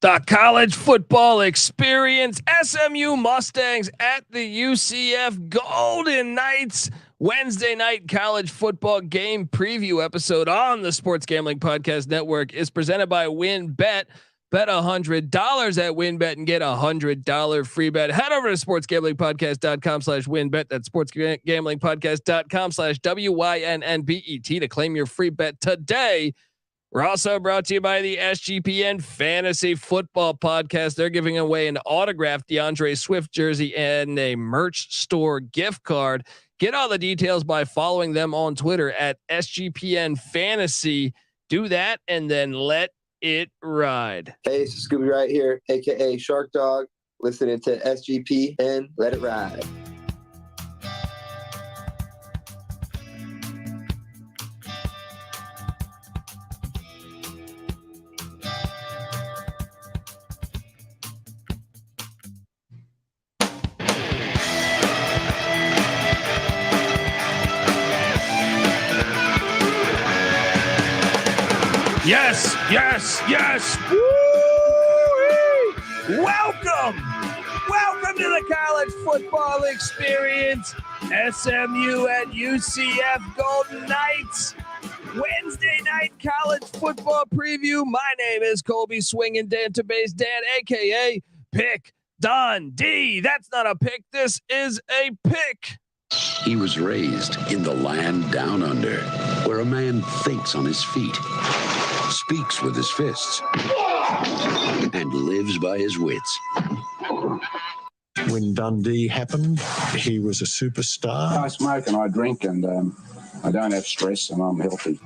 The college football experience. SMU Mustangs at the UCF Golden Knights. Wednesday night college football game preview episode on the Sports Gambling Podcast Network is presented by WinBet. Bet $100 at WinBet and get $100 free bet. Head over to sportsgamblingpodcast.com/WinBet. That's sportsgamblingpodcast.com/WYNNBET to claim your free bet today. We're also brought to you by the SGPN Fantasy Football Podcast. They're giving away an autographed DeAndre Swift jersey and a merch store gift card. Get all the details by following them on Twitter at SGPN Fantasy. Do that and then let it ride. Hey, it's Scooby right here, aka Shark Dog, listening to SGP and let it ride. Yes, yes, yes. Woo-wee. Welcome to the college football experience. SMU and UCF Golden Knights. Wednesday night college football preview. My name is Colby Swinging Database Dan, aka Pick Dundee. That's not a pick. This is a pick. He was raised in the land down under, where a man thinks on his feet, speaks with his fists, and lives by his wits. When Dundee happened, he was a superstar. I smoke and I drink and I don't have stress and I'm healthy.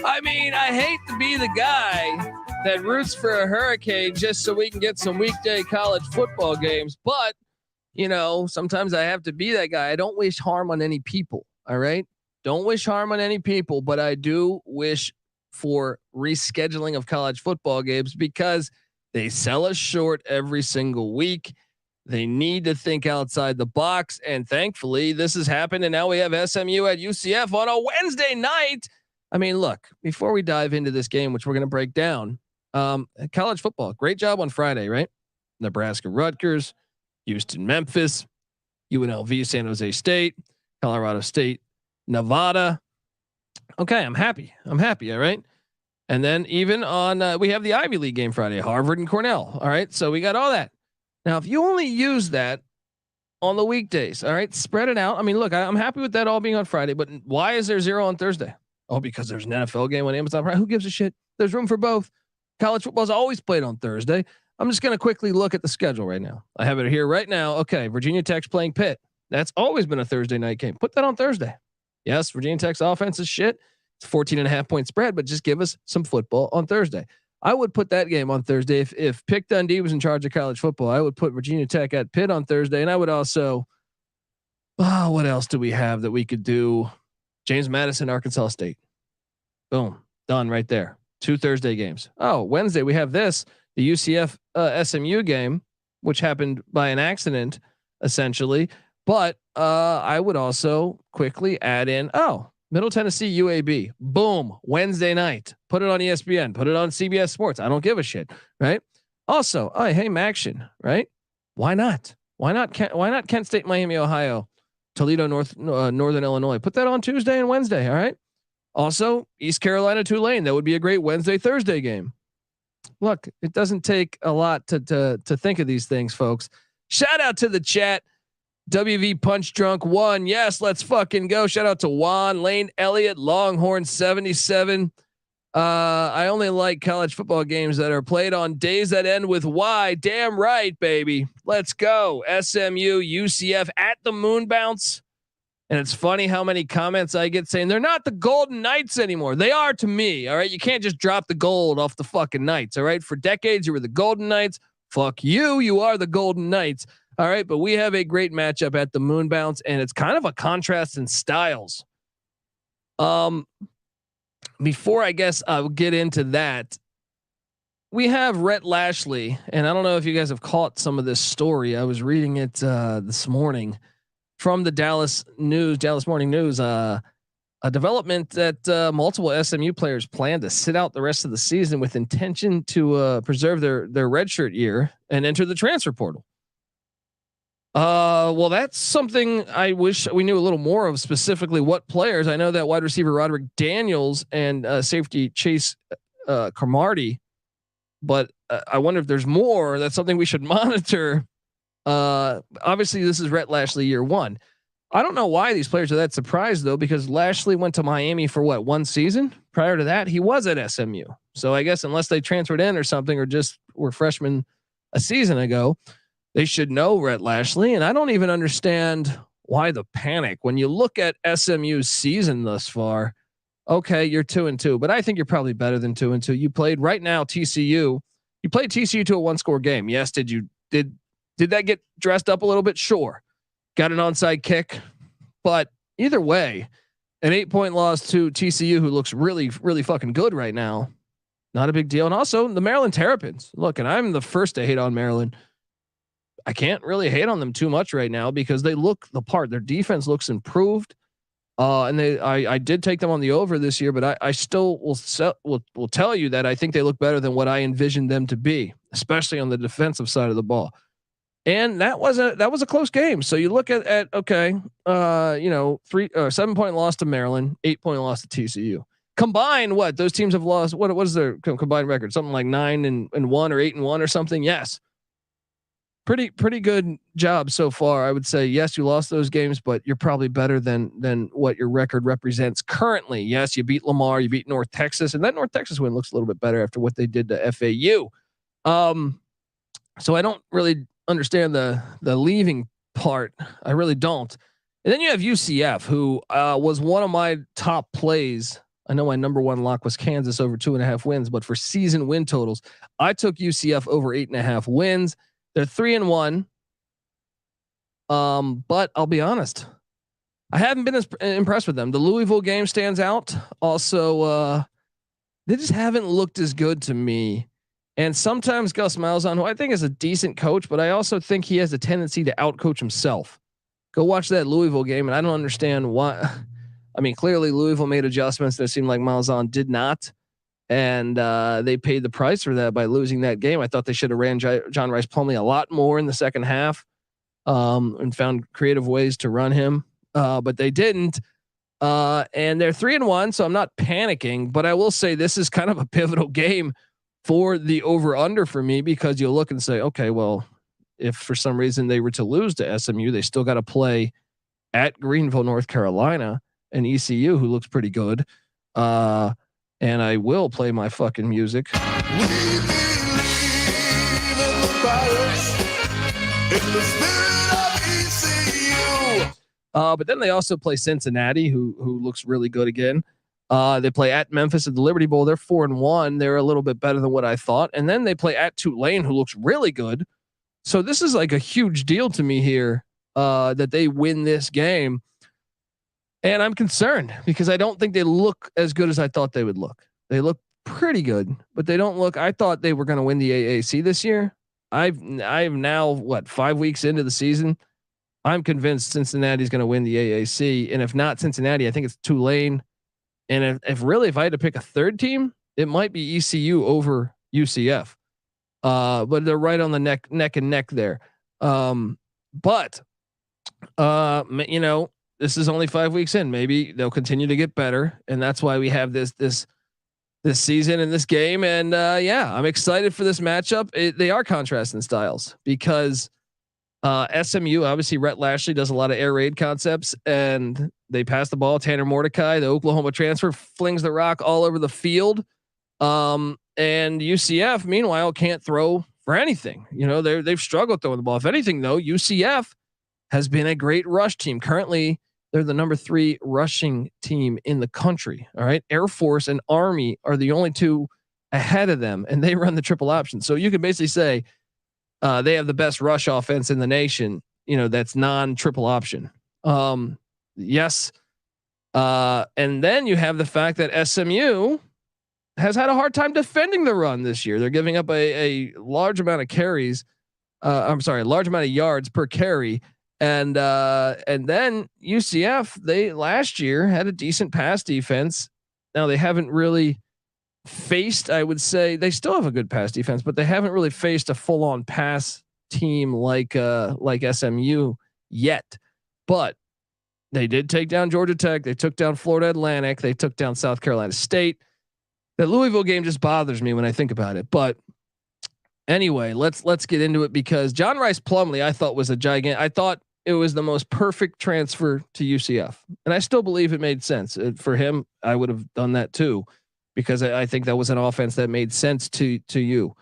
I mean, I hate to be the guy that roots for a hurricane just so we can get some weekday college football games, but you know, sometimes I have to be that guy. I don't wish harm on any people. All right. Don't wish harm on any people, but I do wish for rescheduling of college football games because they sell us short every single week. They need to think outside the box. And thankfully this has happened. And now we have SMU at UCF on a Wednesday night. I mean, look, before we dive into this game, which we're going to break down, college football, great job on Friday, right? Nebraska, Rutgers, Houston, Memphis, UNLV, San Jose State, Colorado State, Nevada. Okay, I'm happy. All right. And then even on, we have the Ivy League game Friday, Harvard and Cornell. All right. So we got all that. Now, if you only use that on the weekdays, all right, spread it out. I mean, look, I'm happy with that all being on Friday, but why is there 0 on Thursday? Oh, because there's an NFL game on Amazon Prime. Who gives a shit? There's room for both. College football's always played on Thursday. I'm just going to quickly look at the schedule right now. I have it here right now. Okay. Virginia Tech's playing Pitt. That's always been a Thursday night game. Put that on Thursday. Yes. Virginia Tech's offense is shit. It's 14.5 point spread, but just give us some football on Thursday. I would put that game on Thursday. If Pick Dundee was in charge of college football, I would put Virginia Tech at Pitt on Thursday. And I would also, what else do we have that we could do? James Madison, Arkansas State. Boom. Done right there. 2 Thursday games. Oh, Wednesday we have this. The UCF SMU game, which happened by an accident, essentially. But I would also quickly add in, Middle Tennessee UAB. Boom. Wednesday night. Put it on ESPN. Put it on CBS Sports. I don't give a shit. Right. Also, hey, action. Right. Why not? Why not Kent State, Miami, Ohio, Toledo, Northern Illinois. Put that on Tuesday and Wednesday. All right. Also, East Carolina, Tulane. That would be a great Wednesday, Thursday game. Look, it doesn't take a lot to think of these things, folks. Shout out to the chat. WV Punch Drunk 1. Yes, let's fucking go. Shout out to Juan, Lane, Elliott, Longhorn 77. I only like college football games that are played on days that end with Y. Damn right, baby. Let's go. SMU, UCF at the Moon Bounce. And it's funny how many comments I get saying they're not the Golden Knights anymore. They are to me. All right. You can't just drop the gold off the fucking Knights. All right. For decades, you were the Golden Knights. Fuck you. You are the Golden Knights. All right. But we have a great matchup at the Moon Bounce, and it's kind of a contrast in styles. Before I guess I'll get into that, we have Rhett Lashley, and I don't know if you guys have caught some of this story. I was reading it this morning from the Dallas Morning News. a development that multiple SMU players plan to sit out the rest of the season with intention to preserve their redshirt year and enter the transfer portal. Well, that's something I wish we knew a little more of, specifically what players. I know that wide receiver Roderick Daniels and safety Chase Cromartie, but I wonder if there's more. That's something we should monitor. Obviously, this is Rhett Lashlee year one. I don't know why these players are that surprised though, because Lashlee went to Miami for what, one season? Prior to that, he was at SMU. So I guess unless they transferred in or something, or just were freshmen a season ago, they should know Rhett Lashlee. And I don't even understand why the panic when you look at SMU's season thus far. Okay, you're 2-2, but I think you're probably better than 2-2. You played right now TCU. You played TCU to a 1-score game. Yes, did that get dressed up a little bit? Sure. Got an onside kick, but either way, an 8-point loss to TCU, who looks really, really fucking good right now. Not a big deal. And also the Maryland Terrapins. Look, and I'm the first to hate on Maryland. I can't really hate on them too much right now because they look the part. Their defense looks improved. And I did take them on the over this year, but I still will tell you that I think they look better than what I envisioned them to be, especially on the defensive side of the ball. And that was a close game. So you look at okay, 7-point loss to Maryland, 8-point loss to TCU. Combined, what those teams have lost? What is their combined record? Something like 9-1 or 8-1 or something. Yes, pretty good job so far. I would say yes, you lost those games, but you're probably better than what your record represents currently. Yes, you beat Lamar, you beat North Texas, and that North Texas win looks a little bit better after what they did to FAU. So I don't really understand the leaving part. I really don't. And then you have UCF, who was one of my top plays. I know my number one lock was Kansas over 2.5 wins, but for season win totals, I took UCF over 8.5 wins. They're 3-1. But I'll be honest, I haven't been as impressed with them. The Louisville game stands out. Also, they just haven't looked as good to me. And sometimes Gus Malzhan, who I think is a decent coach, but I also think he has a tendency to outcoach himself. Go watch that Louisville game, and I don't understand why. I mean, clearly Louisville made adjustments that seemed like Malzhan did not, and they paid the price for that by losing that game. I thought they should have ran John Rhys Plumlee a lot more in the second half, and found creative ways to run him, but they didn't. And they're 3-1, so I'm not panicking, but I will say this is kind of a pivotal game for the over under for me, because you'll look and say, okay, well, if for some reason they were to lose to SMU, they still got to play at Greenville, North Carolina, and ECU, who looks pretty good. And I will play my fucking music. But then they also play Cincinnati, who looks really good again. They play at Memphis at the Liberty Bowl. They're 4-1. They're a little bit better than what I thought. And then they play at Tulane, who looks really good. So this is like a huge deal to me here, that they win this game. And I'm concerned because I don't think they look as good as I thought they would look. They look pretty good, but they don't look. I thought they were going to win the AAC this year. I'm now 5 weeks into the season. I'm convinced Cincinnati's going to win the AAC, and if not Cincinnati, I think it's Tulane. And if I had to pick a third team, it might be ECU over UCF. But they're right on the neck and neck there. But this is only 5 weeks in. Maybe they'll continue to get better, and that's why we have this season and this game. And I'm excited for this matchup. They are contrasting styles because SMU, obviously Rhett Lashlee does a lot of air raid concepts, and they pass the ball. Tanner Mordecai, the Oklahoma transfer, flings the rock all over the field. And UCF, meanwhile, can't throw for anything. They've struggled throwing the ball. If anything, though, UCF has been a great rush team. Currently, they're the number 3 rushing team in the country. All right. Air Force and Army are the only two ahead of them, and they run the triple option. So you could basically say they have the best rush offense in the nation, that's non-triple option. Yes. And then you have the fact that SMU has had a hard time defending the run this year. They're giving up a large amount of carries. A large amount of yards per carry. And then UCF, they last year had a decent pass defense. Now they haven't really faced, I would say they still have a good pass defense, but they haven't really faced a full on pass team like SMU yet. But they did take down Georgia Tech. They took down Florida Atlantic. They took down South Carolina State. That Louisville game just bothers me when I think about it. But anyway, let's get into it because John Rhys Plumlee, I thought was a giant. I thought it was the most perfect transfer to UCF, and I still believe it made sense for him. I would have done that too, because I think that was an offense that made sense to you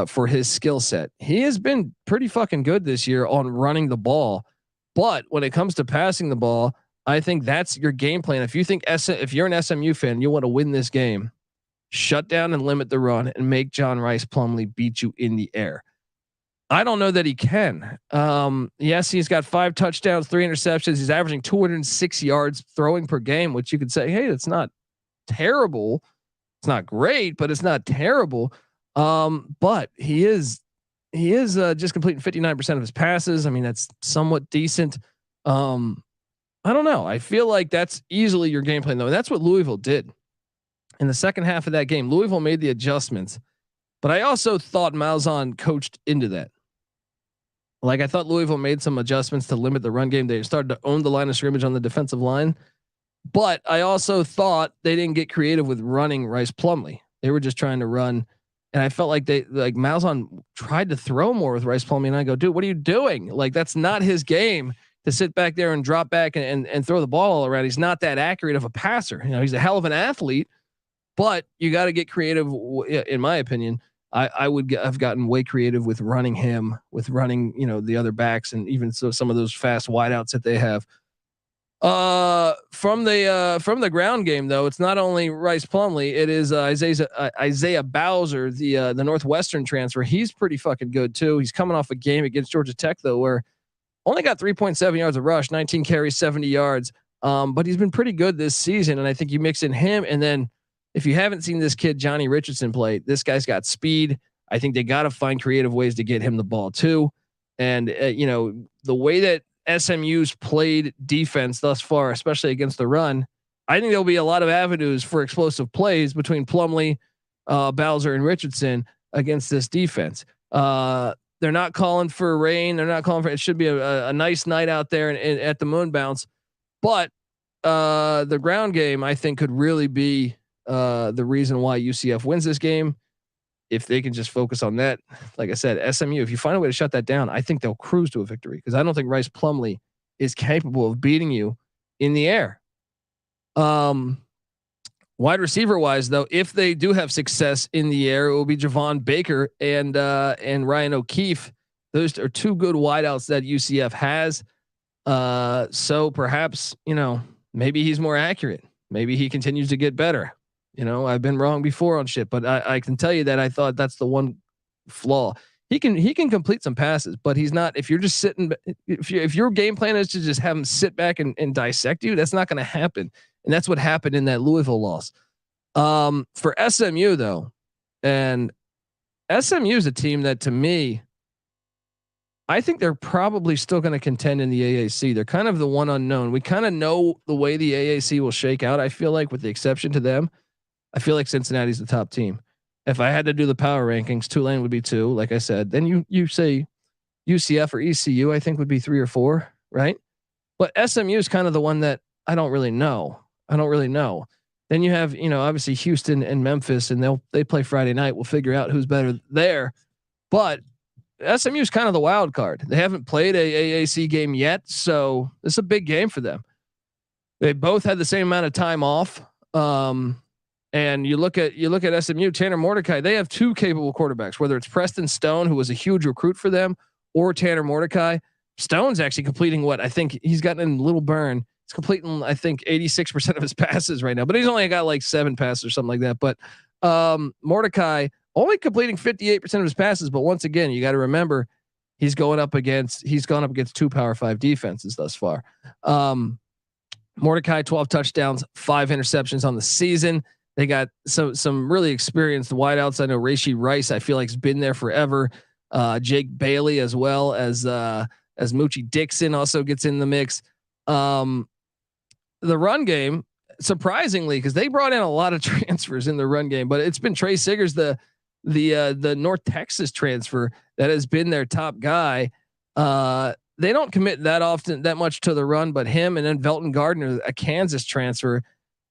for his skill set. He has been pretty fucking good this year on running the ball, but when it comes to passing the ball, I think that's your game plan. If you think if you're an SMU fan, you want to win this game, shut down and limit the run and make John Rhys Plumlee beat you in the air. I don't know that he can. Yes, he's got 5 touchdowns, 3 interceptions. He's averaging 206 yards throwing per game, which you could say, hey, it's not terrible. It's not great, but it's not terrible. But he is just completing 59% of his passes. I mean, that's somewhat decent. I don't know. I feel like that's easily your game plan though. And that's what Louisville did in the second half of that game. Louisville made the adjustments, but I also thought Malzhan coached into that. Like I thought Louisville made some adjustments to limit the run game. They started to own the line of scrimmage on the defensive line, but I also thought they didn't get creative with running Rhys Plumlee. They were just trying to run. And I felt like Malzhan tried to throw more with Rhys Plumlee. And I go, dude, what are you doing? Like, that's not his game to sit back there and drop back and throw the ball all around. He's not that accurate of a passer. You know, he's a hell of an athlete, but you got to get creative. In my opinion, I would have gotten way creative with running him, with running, the other backs, and even so some of those fast wideouts that they have. From the ground game though, it's not only Rhys Plumlee, it is Isaiah Bowser, the Northwestern transfer. He's pretty fucking good too. He's coming off a game against Georgia Tech though, where only got 3.7 yards of rush, 19 carries, 70 yards. But he's been pretty good this season, and I think you mix in him, and then if you haven't seen this kid Johnny Richardson play, this guy's got speed. I think they got to find creative ways to get him the ball too, and the way that SMU's played defense thus far, especially against the run, I think there'll be a lot of avenues for explosive plays between Plumlee, Bowser, and Richardson against this defense. They're not calling for rain. They're not calling for. It should be a nice night out there and at the Moon Bounce, but the ground game I think could really be the reason why UCF wins this game. If they can just focus on that, like I said, SMU, if you find a way to shut that down, I think they'll cruise to a victory, because I don't think Rhys Plumlee is capable of beating you in the air. Wide receiver wise though, if they do have success in the air, it will be Javon Baker and Ryan O'Keefe. Those are 2 good wideouts that UCF has. So perhaps, maybe he's more accurate. Maybe he continues to get better. I've been wrong before on shit, but I can tell you that I thought that's the one flaw. He can complete some passes, but he's not. If you're just sitting, if your game plan is to just have him sit back and dissect you, that's not going to happen. And that's what happened in that Louisville loss. For SMU though, and SMU is a team that to me, I think they're probably still going to contend in the AAC. They're kind of the one unknown. We kind of know the way the AAC will shake out. I feel like, with the exception to them, I feel like Cincinnati's the top team. If I had to do the power rankings, Tulane would be 2, like I said. Then you say UCF or ECU, I think would be 3 or 4, right? But SMU is kind of the one that I don't really know. Then you have, obviously Houston and Memphis, and they play Friday night. We'll figure out who's better there. But SMU is kind of the wild card. They haven't played a AAC game yet, so it's a big game for them. They both had the same amount of time off. And you look at SMU, Tanner Mordecai, they have 2 capable quarterbacks, whether it's Preston Stone, who was a huge recruit for them, or Tanner Mordecai. Stone's actually completing what I think he's gotten a little burn. He's completing, I think, 86% of his passes right now, but he's only got like 7 passes or something like that. But Mordecai only completing 58% of his passes. But once again, you got to remember he's gone up against 2 Power 5 defenses thus far. Mordecai, 12 touchdowns, 5 interceptions on the season. They got some really experienced wideouts. I know Rashee Rice, I feel like, has been there forever. Jake Bailey, as well as as Moochie Dixon also gets in the mix. The run game, surprisingly, because they brought in a lot of transfers in the run game, but it's been Trey Siggers, the North Texas transfer, that has been their top guy. They don't commit that much to the run, but him and then Velton Gardner, a Kansas transfer.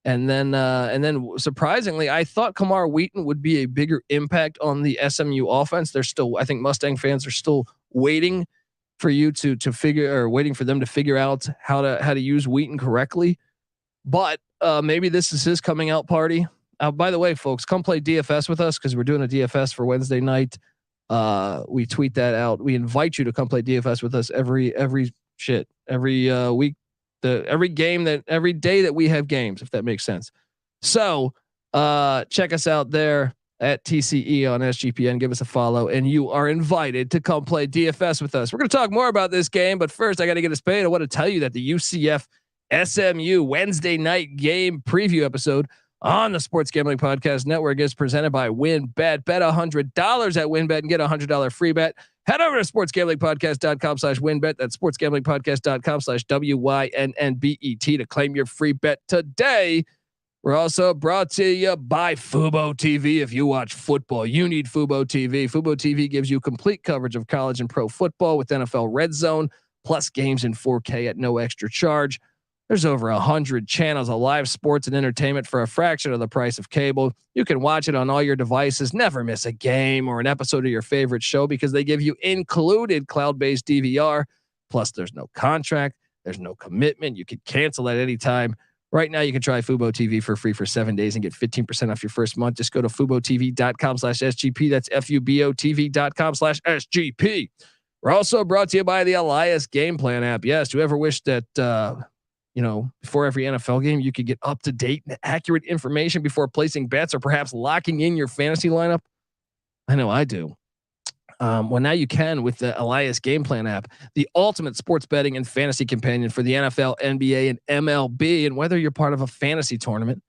And then surprisingly, I thought Camar Wheaton would be a bigger impact on the SMU offense. They're still, I think Mustang fans are still waiting for you to figure, or waiting for them to figure out how to use Wheaton correctly. But maybe this is his coming out party. By the way, folks, come play DFS with us, because we're doing a DFS for Wednesday night. We tweet that out. We invite you to come play DFS with us every week. Every day that we have games, if that makes sense. So check us out there at TCE on SGPN. Give us a follow, and you are invited to come play DFS with us. We're going to talk more about this game, but first I got to get us paid. I want to tell you that the UCF SMU Wednesday night game preview episode on the Sports Gambling Podcast Network is presented by WynnBET. Bet $100 at WynnBET and get a $100 free bet. Head over to sportsgamblingpodcast.com/WynnBET. That's sportsgamblingpodcast.com/WYNNBET to claim your free bet today. We're also brought to you by Fubo TV. If you watch football, you need Fubo TV. Fubo TV gives you complete coverage of college and pro football with NFL Red Zone, plus games in 4K at no extra charge. There's over 100 channels of live sports and entertainment for a fraction of the price of cable. You can watch it on all your devices. Never miss a game or an episode of your favorite show, because they give you included cloud-based DVR. Plus, there's no contract. There's no commitment. You can cancel at any time. Right now, you can try Fubo TV for free for 7 days and get 15% off your first month. Just go to FuboTV.com/SGP. That's FUBOTV.com/SGP. We're also brought to you by the Elias Game Plan app. Yes, whoever wished that, before every NFL game, you could get up-to-date and accurate information before placing bets or perhaps locking in your fantasy lineup. I know I do. Well, now you can with the Elias Game Plan app, the ultimate sports betting and fantasy companion for the NFL, NBA, and MLB. And whether you're part of a fantasy tournament,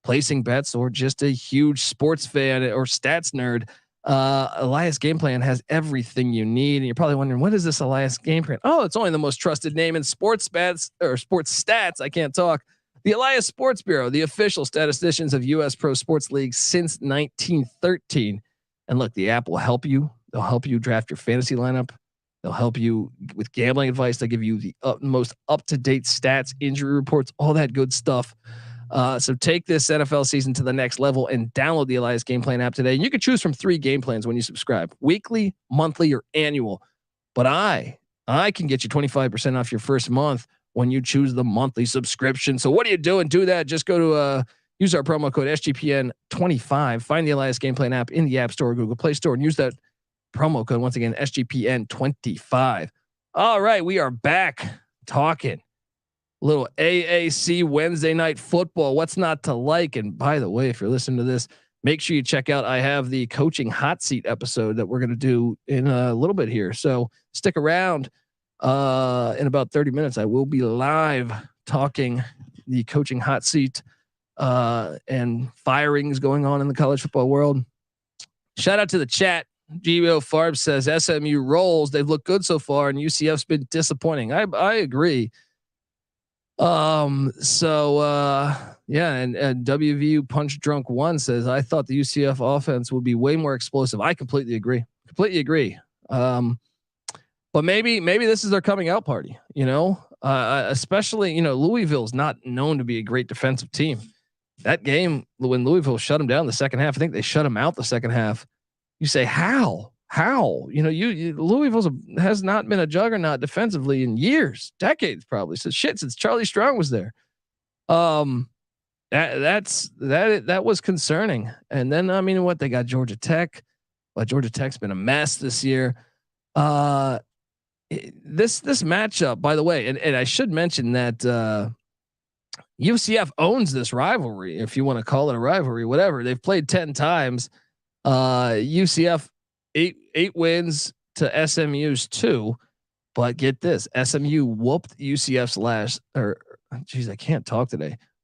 placing bets, or just a huge sports fan or stats nerd, Elias Game Plan has everything you need. And you're probably wondering, what is this Elias Game Plan? Oh, it's only the most trusted name in sports bets or sports stats. I can't talk. The Elias Sports Bureau, the official statisticians of U.S. pro sports leagues since 1913. And look, the app will help you. They'll help you draft your fantasy lineup. They'll help you with gambling advice. They'll give you the most up-to-date stats, injury reports, all that good stuff. So take this NFL season to the next level and download the Elias Game Plan app today. And you can choose from 3 game plans when you subscribe: weekly, monthly, or annual. But I can get you 25% off your first month when you choose the monthly subscription. So what are you doing? Do that. Just go to use our promo code SGPN25. Find the Elias Game Plan app in the App Store or Google Play Store and use that promo code. Once again, SGPN25. All right, we are back talking little AAC Wednesday night football. What's not to like? And by the way, if you're listening to this, make sure you check out, I have the coaching hot seat episode that we're going to do in a little bit here. So stick around. In about 30 minutes, I will be live talking the coaching hot seat and firings going on in the college football world. Shout out to the chat. GBO Farb says SMU rolls. They've looked good so far, and UCF's been disappointing. I agree. Yeah, and WVU Punch Drunk 1 says, I thought the UCF offense would be way more explosive. I completely agree. But maybe this is their coming out party, especially, Louisville's not known to be a great defensive team. That game when Louisville shut them down the second half, I think they shut them out the second half. You say, how, Louisville has not been a juggernaut defensively in years, decades, probably. So since Charlie Strong was there. That was concerning. And then, they got Georgia Tech, but Georgia Tech's been a mess this year. This matchup, by the way, and I should mention that, UCF owns this rivalry. If you want to call it a rivalry, whatever. They've played 10 times. UCF 8 wins to SMU's 2, but get this, SMU whooped UCF's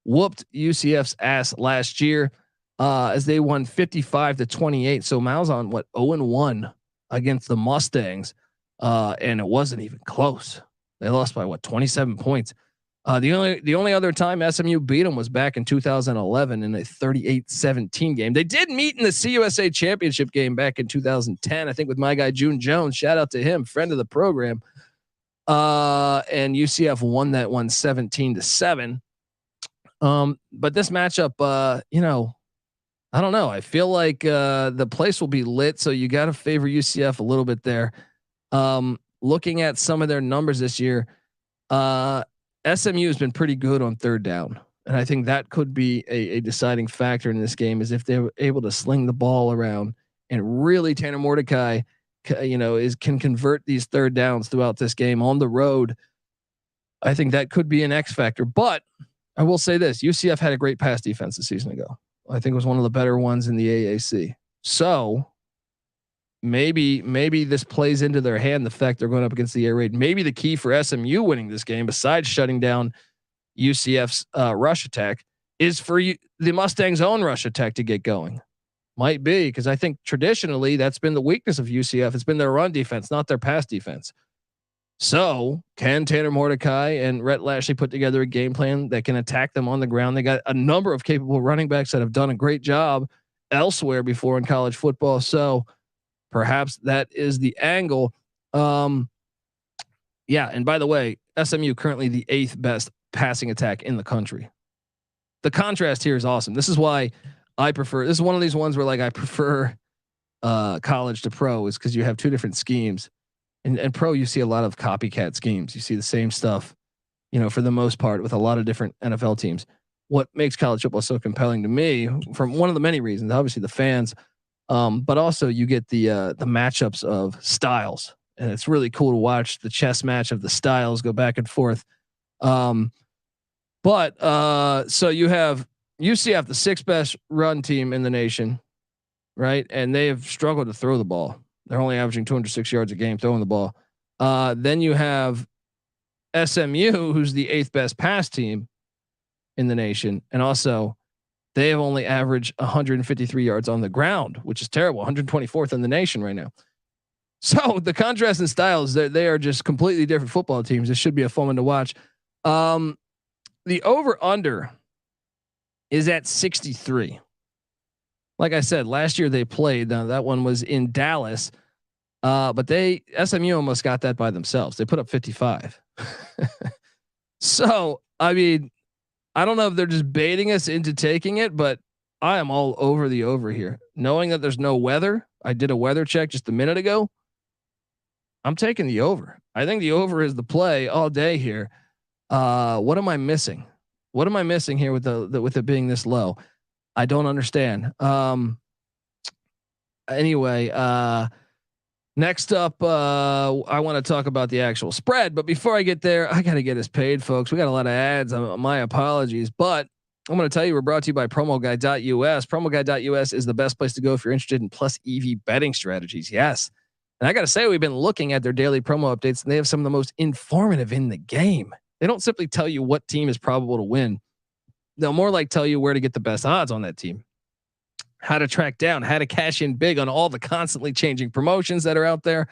whooped UCF's ass last year, as they won 55-28. So Malzhan, 0-1 against the Mustangs. and it wasn't even close. They lost by 27 points. The only other time SMU beat them was back in 2011 in a 38-17 game. They did meet in the CUSA championship game back in 2010, I think, with my guy June Jones. Shout out to him, friend of the program. And UCF won that one 17-7. But this matchup, I don't know. I feel like the place will be lit, so you got to favor UCF a little bit there. Looking at some of their numbers this year, SMU has been pretty good on third down, and I think that could be a deciding factor in this game. Is if they're able to sling the ball around, and really Tanner Mordecai, can convert these third downs throughout this game on the road. I think that could be an X factor. But I will say this: UCF had a great pass defense a season ago. I think it was one of the better ones in the AAC. So maybe this plays into their hand, the fact they're going up against the air raid. Maybe the key for SMU winning this game, besides shutting down UCF's rush attack, is for the Mustangs' own rush attack to get going. Might be, because I think traditionally that's been the weakness of UCF. It's been their run defense, not their pass defense. So can Tanner Mordecai and Rhett Lashlee put together a game plan that can attack them on the ground? They got a number of capable running backs that have done a great job elsewhere before in college football. So perhaps that is the angle. And by the way, SMU currently the 8th best passing attack in the country. The contrast here is awesome. This is why I prefer, this is one of these ones where like I prefer college to pro, is because you have two different schemes. And pro, you see a lot of copycat schemes. You see the same stuff, for the most part, with a lot of different NFL teams. What makes college football so compelling to me, from one of the many reasons, obviously the fans, but also you get the matchups of styles, and it's really cool to watch the chess match of the styles go back and forth. So you have UCF, the 6th best run team in the nation, right? And they have struggled to throw the ball. They're only averaging 206 yards a game throwing the ball. Then you have SMU, who's the 8th best pass team in the nation, and also they have only averaged 153 yards on the ground, which is terrible. 124th in the nation right now. So the contrast in styles, they are just completely different football teams. This should be a fun one to watch. The over under is at 63. Like I said, last year they played. That one was in Dallas, but SMU almost got that by themselves. They put up 55. So I mean, I don't know if they're just baiting us into taking it, but I am all over the over here. Knowing that there's no weather, I did a weather check just a minute ago. I'm taking the over. I think the over is the play all day here. What am I missing? What am I missing here with it being this low? I don't understand. Anyway, next up, I want to talk about the actual spread, but before I get there, I got to get us paid, folks. We got a lot of ads. My apologies, but I'm going to tell you, we're brought to you by PromoGuy.us. PromoGuy.us is the best place to go if you're interested in plus EV betting strategies. Yes. And I got to say, we've been looking at their daily promo updates, and they have some of the most informative in the game. They don't simply tell you what team is probable to win. They'll more like tell you where to get the best odds on that team, how to track down, how to cash in big on all the constantly changing promotions that are out there.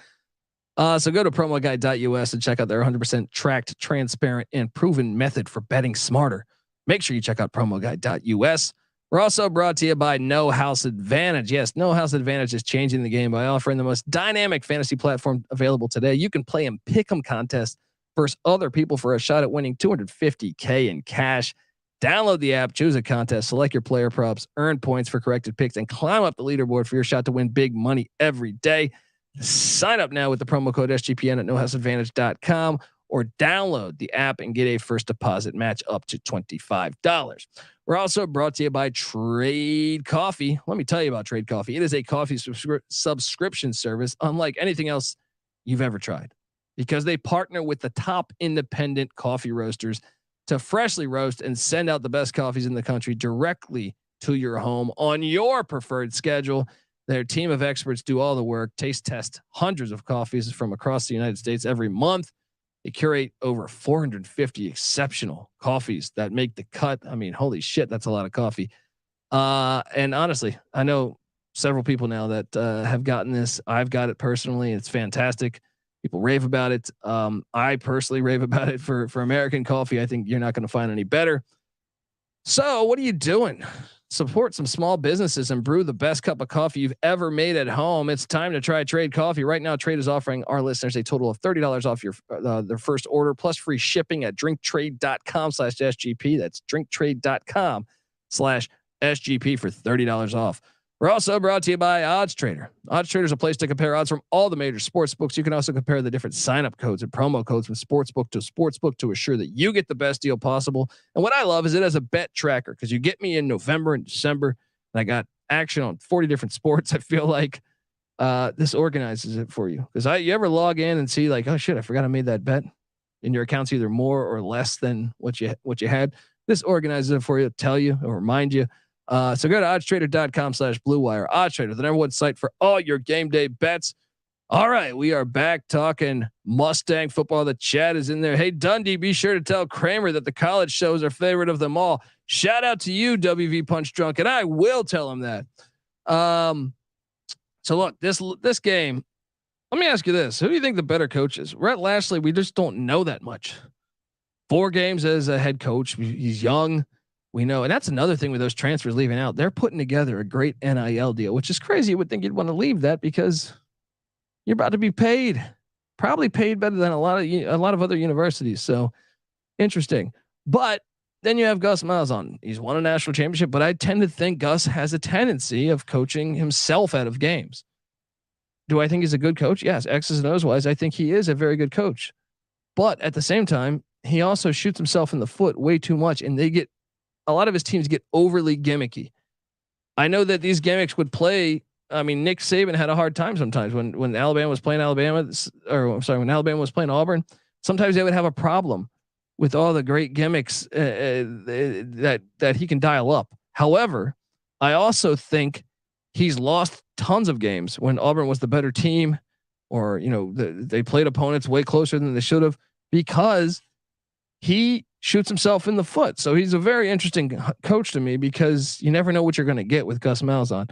So go to promoguy.us and check out their 100% tracked, transparent, and proven method for betting smarter. Make sure you check out promoguy.us. We're also brought to you by No House Advantage. Yes, No House Advantage is changing the game by offering the most dynamic fantasy platform available today. You can play in pick'em contests versus other people for a shot at winning $250K in cash. Download the app, choose a contest, select your player props, earn points for corrected picks, and climb up the leaderboard for your shot to win big money every day. Sign up now with the promo code SGPN at nohouseadvantage.com, or download the app and get a first deposit match up to $25. We're also brought to you by Trade Coffee. Let me tell you about Trade Coffee. It is a coffee subscription service unlike anything else you've ever tried, because they partner with the top independent coffee roasters to freshly roast and send out the best coffees in the country directly to your home on your preferred schedule. Their team of experts do all the work, taste test hundreds of coffees from across the United States every month. They curate over 450 exceptional coffees that make the cut. I mean, holy shit, that's a lot of coffee. And honestly, I know several people now that have gotten this. I've got it personally. It's fantastic. People rave about it. I personally rave about it for American coffee. I think you're not going to find any better. So what are you doing? Support some small businesses and brew the best cup of coffee you've ever made at home. It's time to try Trade Coffee. Right now, Trade is offering our listeners a total of $30 off their first order plus free shipping at drinktrade.com/SGP. That's drinktrade.com/SGP for $30 off. We're also brought to you by Odds Trader. Odds Trader is a place to compare odds from all the major sports books. You can also compare the different sign-up codes and promo codes from sportsbook to sportsbook to assure that you get the best deal possible. And what I love is it has a bet tracker because you get me in November and December, and I got action on 40 different sports. I feel like this organizes it for you because you ever log in and see like, oh shit, I forgot I made that bet, and your account's either more or less than what you had. This organizes it for you, tell you or remind you. So go to oddstrader.com/Blue Wire. OddsTrader, the number one site for all your game day bets. All right, we are back talking Mustang football. The chat is in there. Hey, Dundee, be sure to tell Kramer that the college shows are favorite of them all. Shout out to you, WV Punch Drunk, and I will tell him that. So look, this game. Let me ask you this: who do you think the better coach is? Rhett Lashlee. We just don't know that much. 4 games as a head coach. He's young. We know, and that's another thing with those transfers leaving out. They're putting together a great NIL deal, which is crazy. You would think you'd want to leave that because you're about to be paid, probably paid better than a lot of other universities. So interesting. But then you have Gus Malzhan. He's won a national championship, but I tend to think Gus has a tendency of coaching himself out of games. Do I think he's a good coach? Yes. X's and O's wise, I think he is a very good coach. But at the same time, he also shoots himself in the foot way too much, and a lot of his teams get overly gimmicky. I know that these gimmicks would play. I mean, Nick Saban had a hard time sometimes when Alabama was playing when Alabama was playing Auburn. Sometimes they would have a problem with all the great gimmicks that he can dial up. However, I also think he's lost tons of games when Auburn was the better team, or they played opponents way closer than they should have because he shoots himself in the foot. So he's a very interesting coach to me because you never know what you're going to get with Gus Malzhan.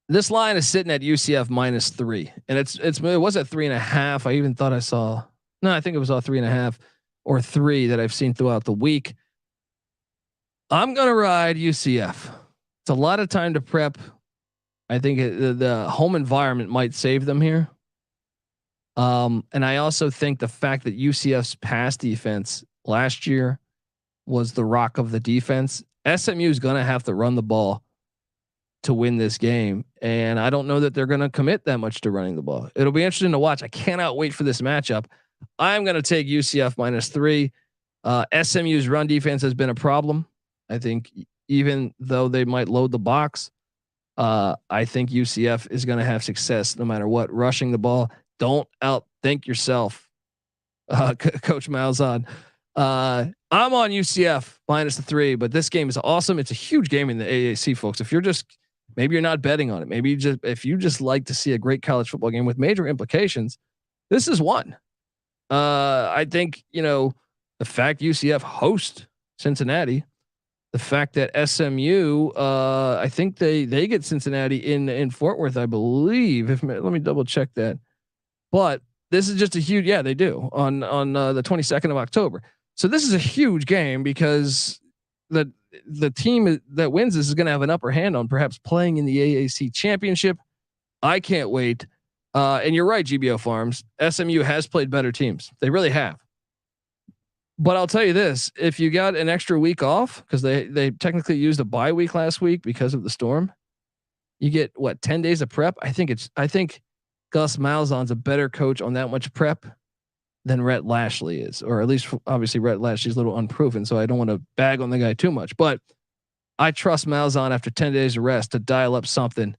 This line is sitting at UCF -3, and it was at 3.5. I even thought I think it was all 3.5 or 3 that I've seen throughout the week. I'm going to ride UCF. It's a lot of time to prep. I think the home environment might save them here. And I also think the fact that UCF's pass defense last year was the rock of the defense. SMU is going to have to run the ball to win this game. And I don't know that they're going to commit that much to running the ball. It'll be interesting to watch. I cannot wait for this matchup. I'm going to take UCF -3. SMU's run defense has been a problem. I think even though they might load the box, I think UCF is going to have success no matter what, rushing the ball. Don't outthink yourself, Coach Malzhan. I'm on UCF -3, but this game is awesome. It's a huge game in the AAC, folks. If maybe you're not betting on it, maybe if you just like to see a great college football game with major implications, this is one. I think the fact UCF hosts Cincinnati, the fact that SMU, I think they get Cincinnati in Fort Worth, I believe. Let me double check that. But this is just a huge, they do on the 22nd of October. So this is a huge game because the team that wins this is going to have an upper hand on perhaps playing in the AAC championship. I can't wait. And you're right, GBO Farms. SMU has played better teams. They really have. But I'll tell you this: if you got an extra week off, because they technically used a bye week last week because of the storm, you get 10 days of prep. I think Gus Malzahn's a better coach on that much prep than Rhett Lashlee is, or at least obviously Rhett Lashlee's a little unproven. So I don't want to bag on the guy too much, but I trust Malzahn after 10 days of rest to dial up something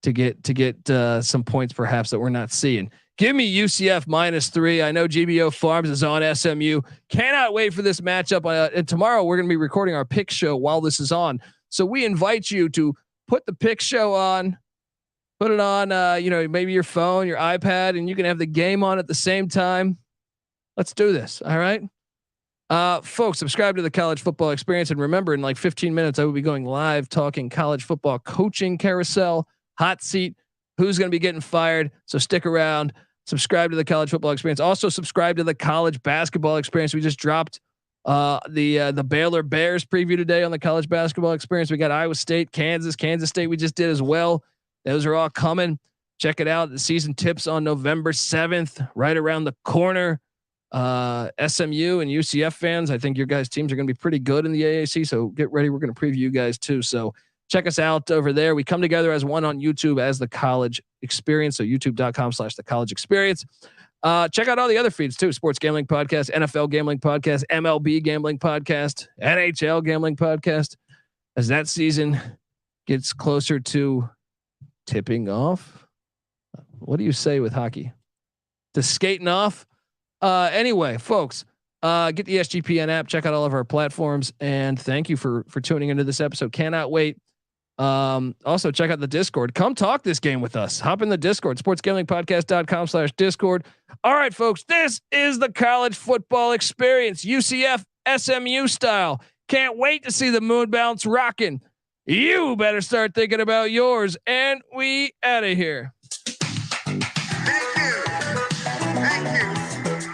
to get some points perhaps that we're not seeing. Give me UCF -3. I know GBO Farms is on SMU. Cannot wait for this matchup. And tomorrow we're going to be recording our pick show while this is on. So we invite you to put the pick show on, put it on, maybe your phone, your iPad, and you can have the game on at the same time. Let's do this. All right. Folks, subscribe to the College Football Experience. And remember, in like 15 minutes, I will be going live talking college football coaching carousel, hot seat, who's going to be getting fired. So stick around, subscribe to the College Football Experience. Also subscribe to the College Basketball Experience. We just dropped the Baylor Bears preview today on the College Basketball Experience. We got Iowa State, Kansas State. We just did as well. Those are all coming. Check it out. The season tips on November 7th, right around the corner. SMU and UCF fans, I think your guys' teams are going to be pretty good in the AAC. So get ready. We're going to preview you guys too. So check us out over there. We come together as one on YouTube as the College Experience. So youtube.com/the College Experience. Check out all the other feeds too. Sports Gambling Podcast, NFL Gambling Podcast, MLB Gambling Podcast, NHL Gambling Podcast. As that season gets closer to tipping off. What do you say with hockey? To skating off? Anyway, folks, get the SGPN app, check out all of our platforms, and thank you for tuning into this episode. Cannot wait. Also check out the Discord. Come talk this game with us. Hop in the Discord, sportsgamblingpodcast.com/Discord. All right, folks, this is the College Football Experience, UCF SMU style. Can't wait to see the moon bounce rocking. You better start thinking about yours, and we out of here. Thank you.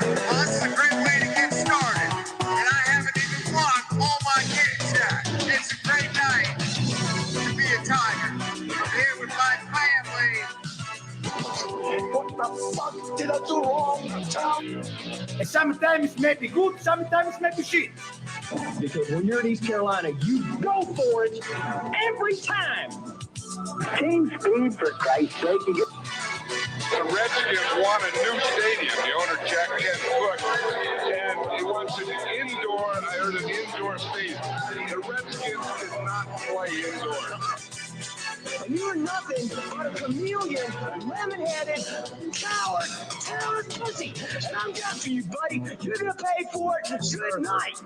Well, this is a great way to get started. And I haven't even blocked all my kids yet. It's a great night to be a Tiger. I'm here with my family. What the fuck did I do wrong? Sometimes it may be good, sometimes it may be shit. Because when you're in East Carolina, you go for it every time. Team speed, for Christ's sake. The Redskins want a new stadium. The owner, Jack Kent Cook, and he wants an indoor, I heard an indoor stadium. The Redskins cannot play indoor. And you're nothing but a chameleon, lemon-headed, coward, pussy. And I'm after you, buddy. You're going to pay for it. Good night.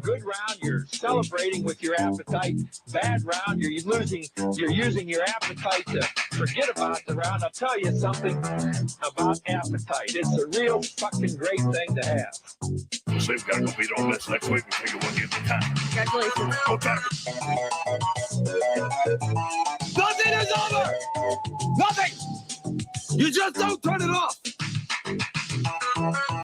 Good round, you're celebrating with your appetite. Bad round, you're using your appetite to forget about the round. I'll tell you something about appetite. It's a real fucking great thing to have. So we've got to go beat Ole Miss next week and take it one game at a time. Congratulations. Go Tigers. Nothing is over. Nothing. You just don't turn it off.